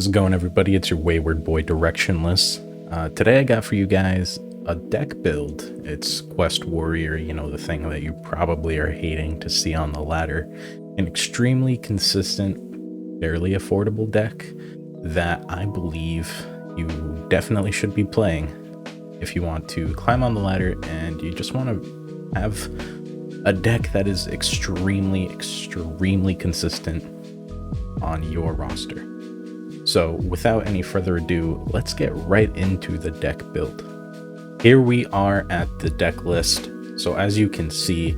How's it going, everybody? It's your wayward boy Directionless. Today I got for you guys a deck build. It's Quest Warrior, you know, the thing that you probably are hating to see on the ladder. An extremely consistent, fairly affordable deck that I believe you definitely should be playing if you want to climb on the ladder and you just want to have a deck that is extremely consistent on your roster. So without any further ado, let's get right into the deck build. Here we are at the deck list. So as you can see,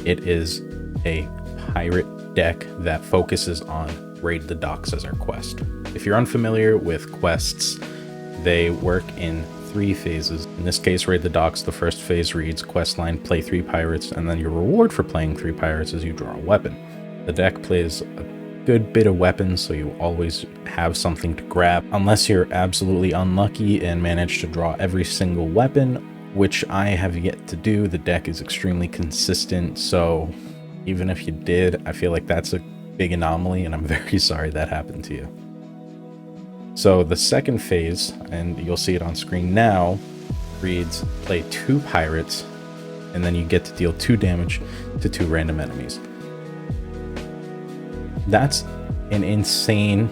it is a pirate deck that focuses on Raid the Docks as our quest. If you're unfamiliar with quests, they work in 3 phases. In this case, Raid the Docks, the first phase reads quest line, play 3 pirates, and then your reward for playing 3 pirates is you draw a weapon. The deck plays a good bit of weapons, so you always have something to grab, unless you're absolutely unlucky and manage to draw every single weapon, which I have yet to do. The deck is extremely consistent, so even if you did, I feel like that's a big anomaly, and I'm very sorry that happened to you. So the second phase, and you'll see it on screen now, reads play 2 pirates, and then you get to deal 2 damage to 2 random enemies. That's an insane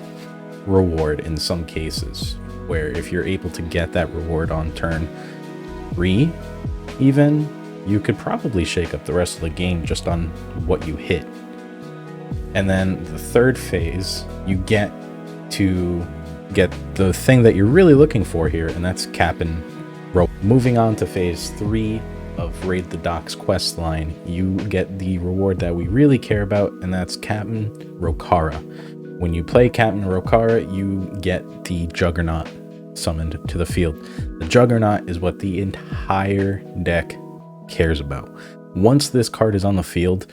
reward in some cases, where if you're able to get that reward on turn 3 even, you could probably shake up the rest of the game just on what you hit. And then the third phase, you get to get the thing that you're really looking for here, and that's Cap'n Rope. Moving on to phase 3 of Raid the Docks quest line, you get the reward that we really care about, and that's Captain Rokara. When you play Captain Rokara, you get the Juggernaut summoned to the field. The Juggernaut is what the entire deck cares about. Once this card is on the field,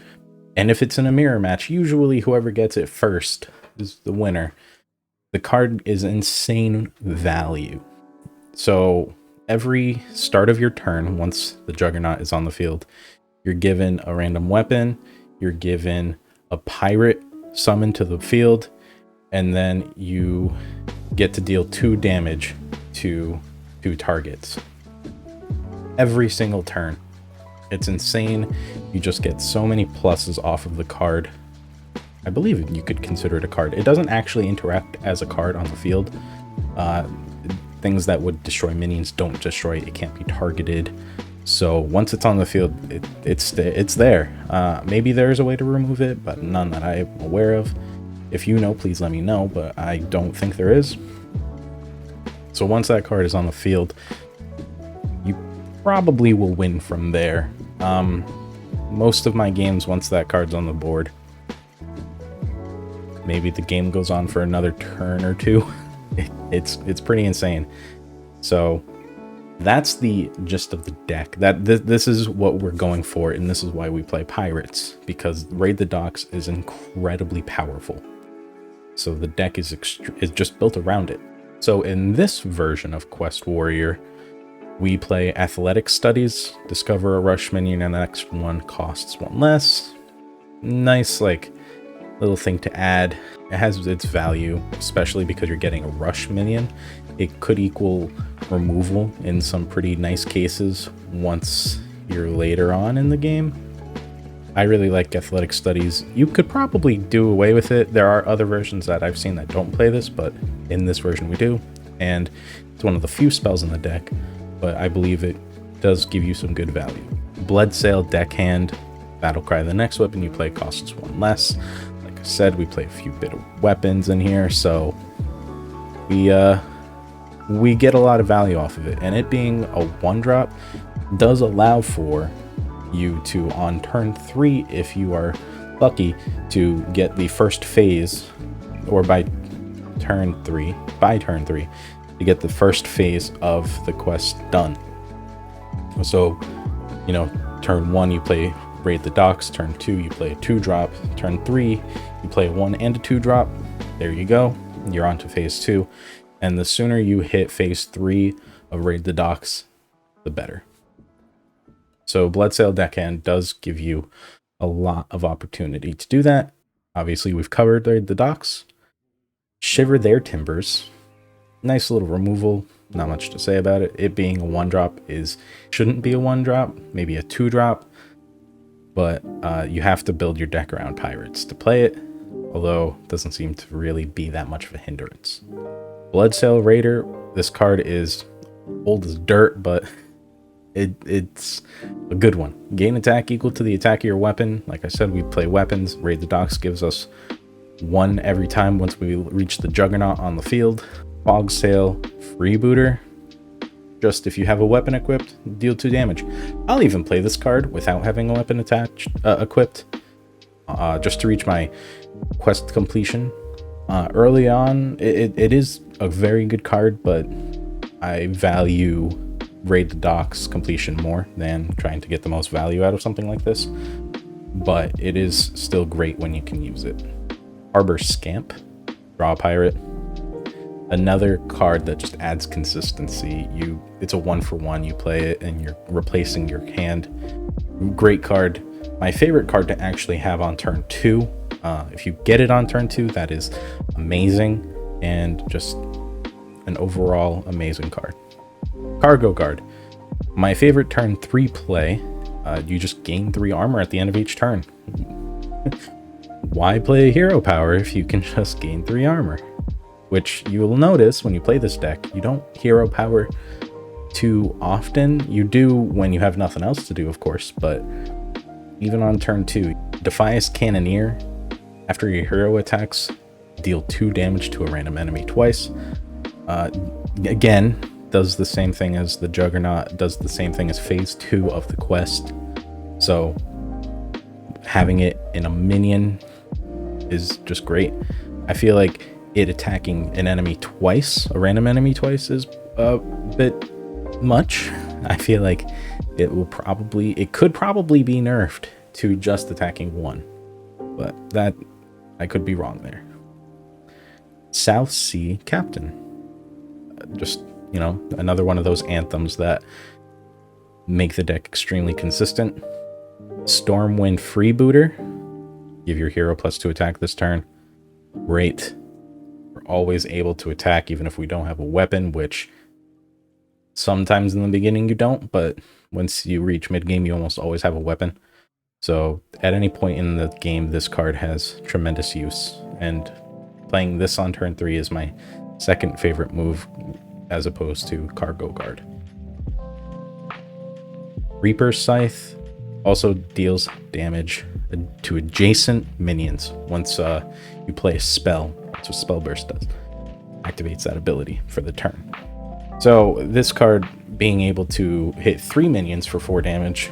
and if it's in a mirror match, usually whoever gets it first is the winner. The card is insane value. So every start of your turn, once the Juggernaut is on the field, you're given a random weapon, you're given a pirate summoned to the field, and then you get to deal 2 damage to 2 targets. Every single turn. It's insane. You just get so many pluses off of the card. I believe you could consider it a card. It doesn't actually interact as a card on the field. Things that would destroy minions don't destroy it. It can't be targeted. So once it's on the field, it's there. Maybe there's a way to remove it, but none that I'm aware of. If you know, please let me know, but I don't think there is. So once that card is on the field, you probably will win from there. Most of my games, once that card's on the board, maybe the game goes on for another turn or 2. It's pretty insane. So that's the gist of the deck. This is what we're going for, and this is why we play pirates, because Raid the Docks is incredibly powerful. So the deck is just built around it. So in this version of Quest Warrior, we play Athletic Studies, discover a rush minion, and the next one costs 1 less. Nice, like, little thing to add. It has its value, especially because you're getting a rush minion. It could equal removal in some pretty nice cases once you're later on in the game. I really like Athletic Studies. You could probably do away with it. There are other versions that I've seen that don't play this, but in this version we do. And it's one of the few spells in the deck, but I believe it does give you some good value. Bloodsail, Deckhand, Battlecry. The next weapon you play costs 1 less. Like I said, we play a few bit of weapons in here, so we get a lot of value off of it. And it being a 1-drop does allow for you to, on turn 3, if you are lucky, to get the first phase, or by turn 3, to get the first phase of the quest done. So, you know, turn 1 you play Raid the Docks, turn 2 you play a 2-drop, turn 3 you play a 1 and a 2-drop. There you go, you're on to phase 2, and the sooner you hit phase 3 of Raid the Docks, the better. So Bloodsail Deckhand does give you a lot of opportunity to do that. Obviously we've covered the Docks. Shiver Their Timbers. Nice little removal. Not much to say about it. It being a 1-drop shouldn't be a 1-drop, maybe a 2-drop. But you have to build your deck around pirates to play it, although it doesn't seem to really be that much of a hindrance. Bloodsail Raider, this card is old as dirt, but it's a good one. Gain attack equal to the attack of your weapon. Like I said, we play weapons. Raid the Docks gives us 1 every time once we reach the Juggernaut on the field. Fog Sail Freebooter. Just if you have a weapon equipped, deal 2 damage. I'll even play this card without having a weapon equipped, just to reach my quest completion. Early on, it is a very good card, but I value Raid the Docks completion more than trying to get the most value out of something like this. But it is still great when you can use it. Harbor Scamp, draw a pirate. Another card that just adds consistency. It's a 1-for-1. You play it and you're replacing your hand. Great card. My favorite card to actually have on turn 2. If you get it on turn 2, that is amazing, and just an overall amazing card. Cargo Guard. My favorite turn 3 play. You just gain 3 armor at the end of each turn. Why play hero power if you can just gain 3 armor? Which you will notice when you play this deck, you don't hero power too often. You do when you have nothing else to do, of course, but even on turn 2, Defias Cannoneer. After your hero attacks, deal 2 damage to a random enemy twice. Again, does the same thing as the Juggernaut, does the same thing as phase 2 of the quest. So having it in a minion is just great. I feel like it attacking an enemy twice, a random enemy twice, is a bit much. I feel like it could probably be nerfed to just attacking 1, but that I could be wrong there. South Sea Captain, just, another one of those anthems that make the deck extremely consistent. Stormwind Freebooter, give your hero +2 attack this turn. Great. We're always able to attack even if we don't have a weapon, which sometimes in the beginning you don't, but once you reach mid-game, you almost always have a weapon. So at any point in the game, this card has tremendous use, and playing this on turn 3 is my second favorite move as opposed to Cargo Guard. Reaper Scythe also deals damage to adjacent minions once you play a spell. That's what Spell Burst does. Activates that ability for the turn. So this card being able to hit 3 minions for 4 damage,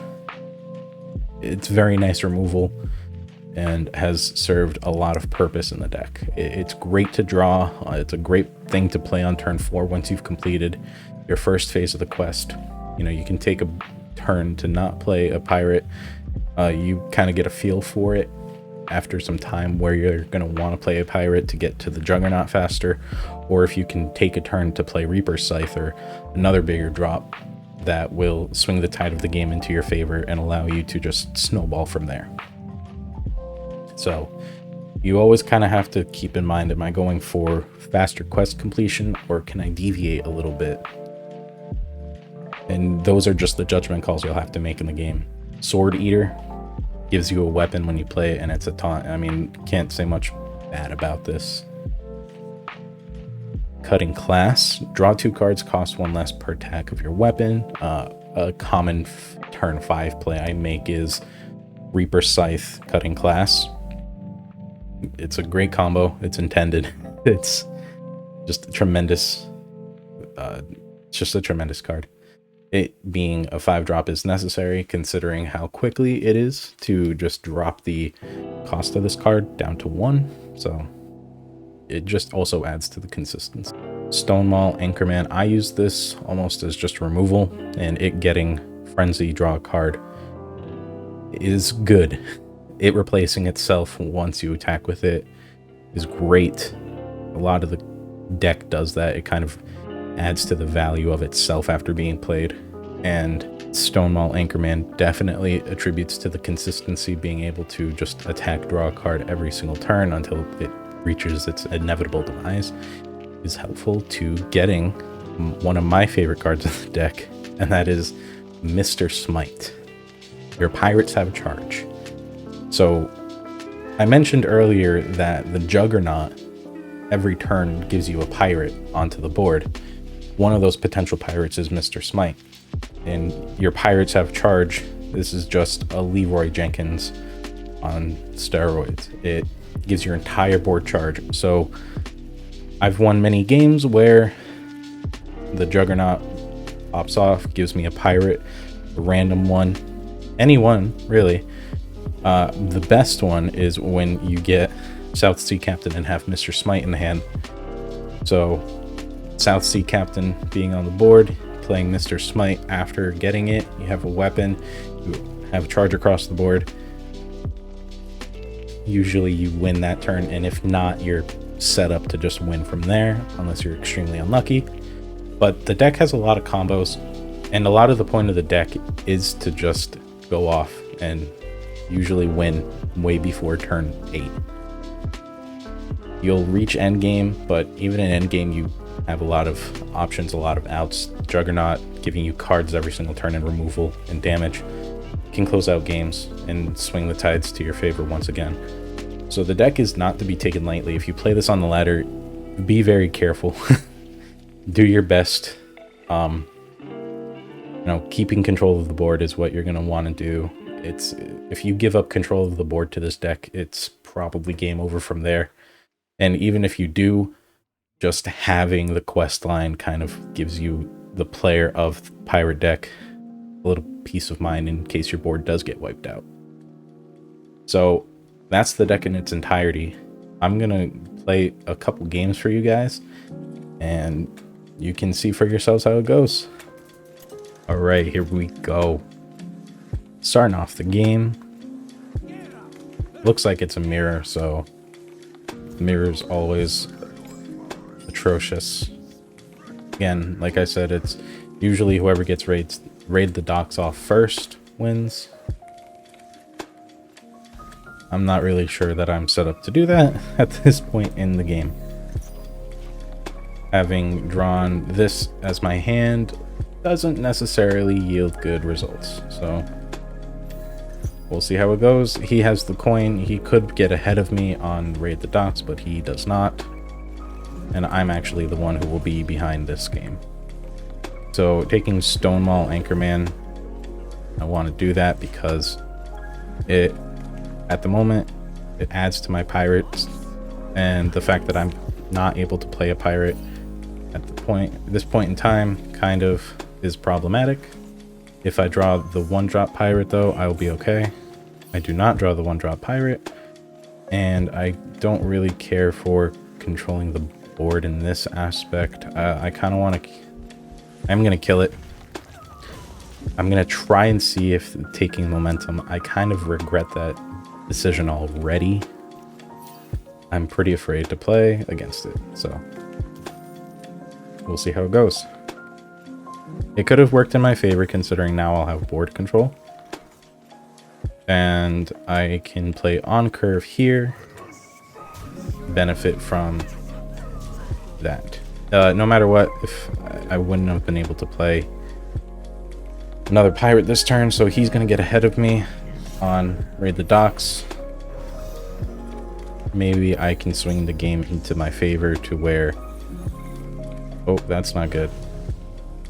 it's very nice removal and has served a lot of purpose in the deck. It's great to draw. It's a great thing to play on turn 4 once you've completed your first phase of the quest. You can take a turn to not play a pirate. You kind of get a feel for it after some time where you're going to want to play a pirate to get to the Juggernaut faster, or if you can take a turn to play Reaper Scythe or another bigger drop that will swing the tide of the game into your favor and allow you to just snowball from there. So you always kind of have to keep in mind, am I going for faster quest completion or can I deviate a little bit? And those are just the judgment calls you'll have to make in the game. Sword Eater gives you a weapon when you play it, and it's a taunt. I mean, can't say much bad about this. Cutting Class. Draw 2 cards, cost 1 less per attack of your weapon. A common turn 5 play I make is Reaper Scythe, Cutting Class. It's a great combo. It's intended. It's just a tremendous. It's just a tremendous card. It being a 5-drop is necessary considering how quickly it is to just drop the cost of this card down to 1. So it just also adds to the consistency. Stonemaul Anchorman. I use this almost as just removal, and it getting Frenzy, draw a card is good. It replacing itself once you attack with it is great. A lot of the deck does that. It kind of adds to the value of itself after being played. And Stonemaul Anchorman definitely attributes to the consistency, being able to just attack, draw a card every single turn until it reaches its inevitable demise, is helpful to getting one of my favorite cards of the deck, and that is Mr. Smite. Your pirates have charge. So I mentioned earlier that the Juggernaut every turn gives you a pirate onto the board. One of those potential pirates is Mr. Smite. And your pirates have charge. This is just a Leroy Jenkins on steroids. It gives your entire board charge. So I've won many games where the Juggernaut pops off, gives me a pirate, a random one, any one, really. The best one is when you get South Sea Captain and have Mr. Smite in the hand. So South Sea Captain being on the board, playing Mr. Smite after getting it, you have a weapon, you have a charge across the board. Usually you win that turn, and if not, you're set up to just win from there, unless you're extremely unlucky. But the deck has a lot of combos, and a lot of the point of the deck is to just go off and usually win way before turn 8. You'll reach endgame, but even in endgame you have a lot of options, a lot of outs. Juggernaut giving you cards every single turn and removal and damage can close out games and swing the tides to your favor once again. So the deck is not to be taken lightly. If you play this on the ladder, be very careful. Do your best. Keeping control of the board is what you're going to want to do. If you give up control of the board to this deck, it's probably game over from there. And even if you do, just having the quest line kind of gives you, the player of the pirate deck, a little peace of mind in case your board does get wiped out. So that's the deck in its entirety. I'm gonna play a couple games for you guys, and you can see for yourselves how it goes. All right, here we go. Starting off the game. Looks like it's a mirror, so the mirror's always atrocious. Again, like I said, it's usually whoever gets raid the docks off first wins. I'm not really sure that I'm set up to do that at this point in the game. Having drawn this as my hand doesn't necessarily yield good results, so we'll see how it goes. He has the coin. He could get ahead of me on raid the docks, but he does not. And I'm actually the one who will be behind this game. So taking Stonewall Anchorman, I want to do that because at the moment, it adds to my pirates, and the fact that I'm not able to play a pirate at this point in time kind of is problematic. If I draw the 1-drop pirate though, I will be okay. I do not draw the 1-drop pirate, and I don't really care for controlling the board in this aspect. I kind of want to... I'm going to kill it. I'm going to try and see if taking momentum... I kind of regret that decision already. I'm pretty afraid to play against it, so we'll see how it goes. It could have worked in my favor, considering now I'll have board control. And I can play on curve here, benefit from that. No matter what, if I wouldn't have been able to play another pirate this turn, so he's going to get ahead of me on raid the docks. Maybe I can swing the game into my favor to where... Oh, that's not good.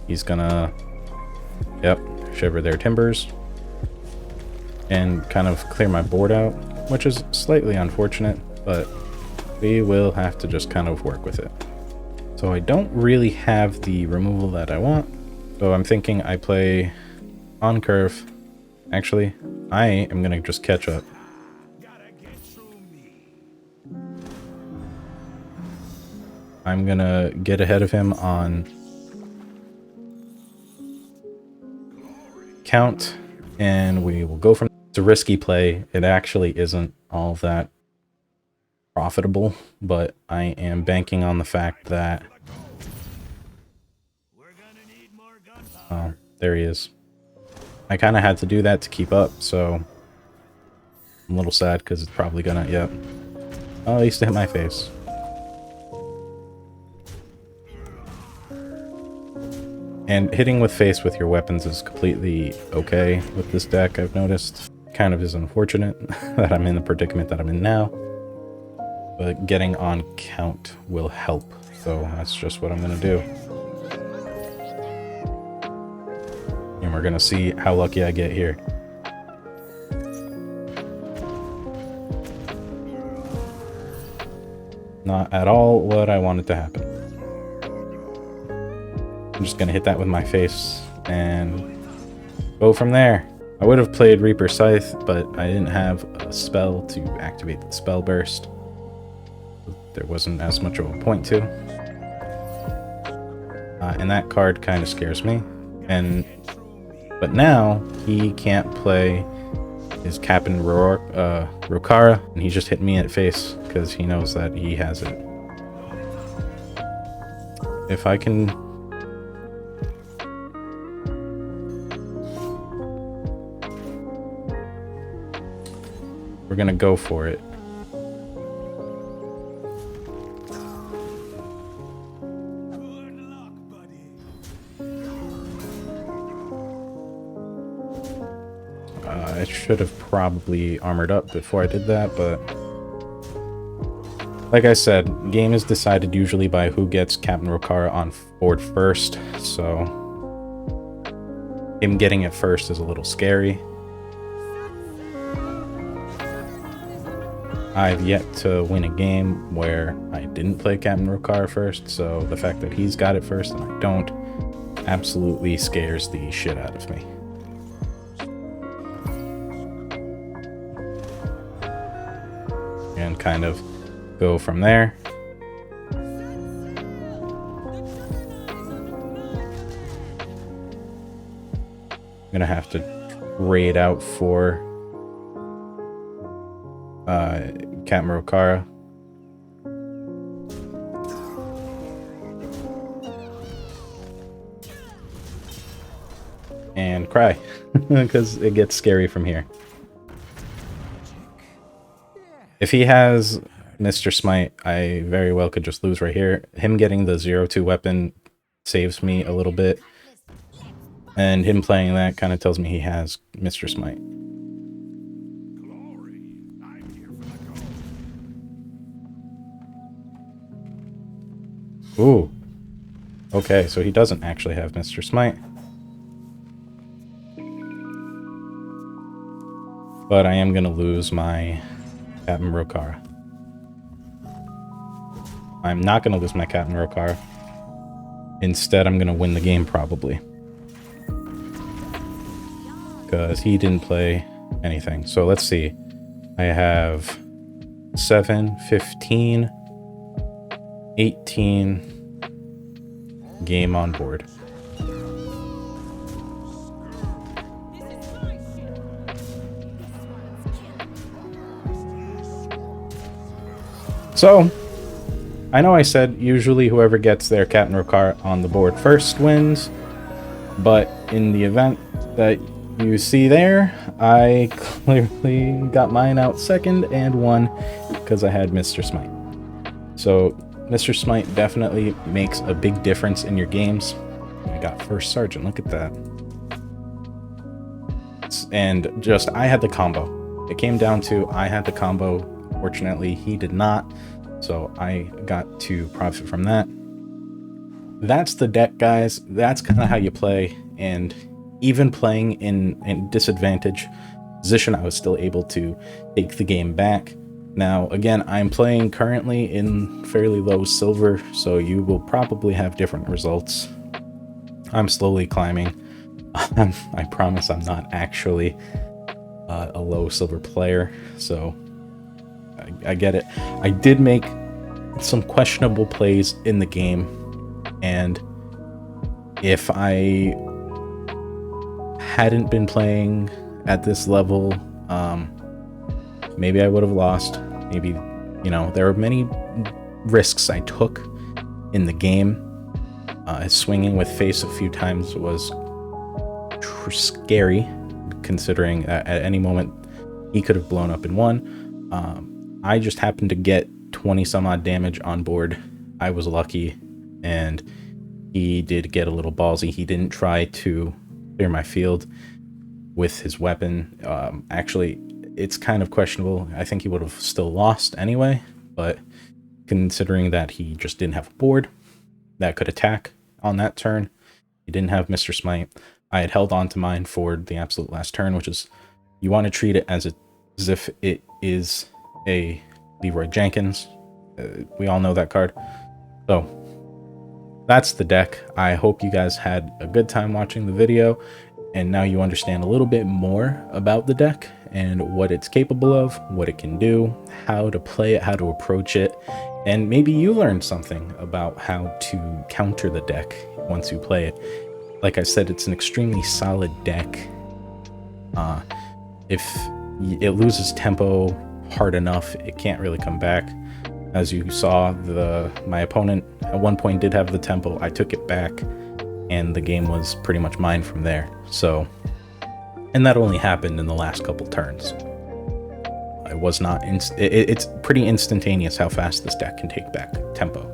He's gonna... Yep, shiver their timbers. And kind of clear my board out, which is slightly unfortunate, but we will have to just kind of work with it. So I don't really have the removal that I want, so I'm thinking I play on curve. Actually, I am gonna just catch up. I'm gonna get ahead of him on count, and we will go from... It's a risky play. It actually isn't all that profitable, but I am banking on the fact that... Oh, there he is. I kind of had to do that to keep up, so I'm a little sad because it's probably gonna... Yep. Oh, he used to hit my face. And hitting with face with your weapons is completely okay with this deck, I've noticed. Kind of is unfortunate that I'm in the predicament that I'm in now. But getting on count will help, so that's just what I'm gonna do. And we're gonna see how lucky I get here. Not at all what I wanted to happen. I'm just gonna hit that with my face and go from there. I would have played Reaper Scythe, but I didn't have a spell to activate the spell burst. There wasn't as much of a point to. And that card kind of scares me. But now he can't play his Captain Rokara, and he just hit me at face because he knows that he has it. If I can... We're gonna go for it. I should have probably armored up before I did that, but like I said, game is decided usually by who gets Captain Rokara on board first, so him getting it first is a little scary. I've yet to win a game where I didn't play Captain Rokara first, so the fact that he's got it first and I don't absolutely scares the shit out of me. And kind of go from there. I'm gonna have to raid out for Captain Rokara. And cry, because it gets scary from here. If he has Mr. Smite, I very well could just lose right here. Him getting the 0-2 weapon saves me a little bit. And him playing that kind of tells me he has Mr. Smite. Ooh. Okay, so he doesn't actually have Mr. Smite. But I am going to lose my Captain Rokara. I'm not going to lose my Captain Rokara. Instead, I'm going to win the game probably. Because he didn't play anything. So let's see. I have 7, 15, 18 game on board. So, I know I said usually whoever gets their Captain Rokara on the board first wins, but in the event that you see there, I clearly got mine out second and won because I had Mr. Smite. So, Mr. Smite definitely makes a big difference in your games. I got first sergeant, look at that. And just, I had the combo. It came down to I had the combo. Fortunately, he did not, so I got to profit from that. That's the deck, guys. That's kind of how you play, and even playing in disadvantage position, I was still able to take the game back. Now, again, I'm playing currently in fairly low silver, so you will probably have different results. I'm slowly climbing. I promise I'm not actually a low silver player, so I get it. I did make some questionable plays in the game, and if I hadn't been playing at this level, maybe I would have lost. Maybe, you know, there were many risks I took in the game. Swinging with face a few times was scary, considering at any moment he could have blown up in one. I just happened to get 20 some odd damage on board. I was lucky, and he did get a little ballsy. He didn't try to clear my field with his weapon. Actually, it's kind of questionable. I think he would have still lost anyway, but considering that he just didn't have a board that could attack on that turn, he didn't have Mr. Smite. I had held on to mine for the absolute last turn, which is, you want to treat it as if it is a Leroy Jenkins. We all know that card. So that's the deck. I hope you guys had a good time watching the video, and now you understand a little bit more about the deck and what it's capable of, what it can do, how to play it, how to approach it, and maybe you learned something about how to counter the deck once you play it. Like I said, it's an extremely solid deck. If it loses tempo hard enough, it can't really come back. As you saw, my opponent at one point did have the tempo. I took it back, and the game was pretty much mine from there. So, and that only happened in the last couple turns. It was not. It's pretty instantaneous how fast this deck can take back tempo.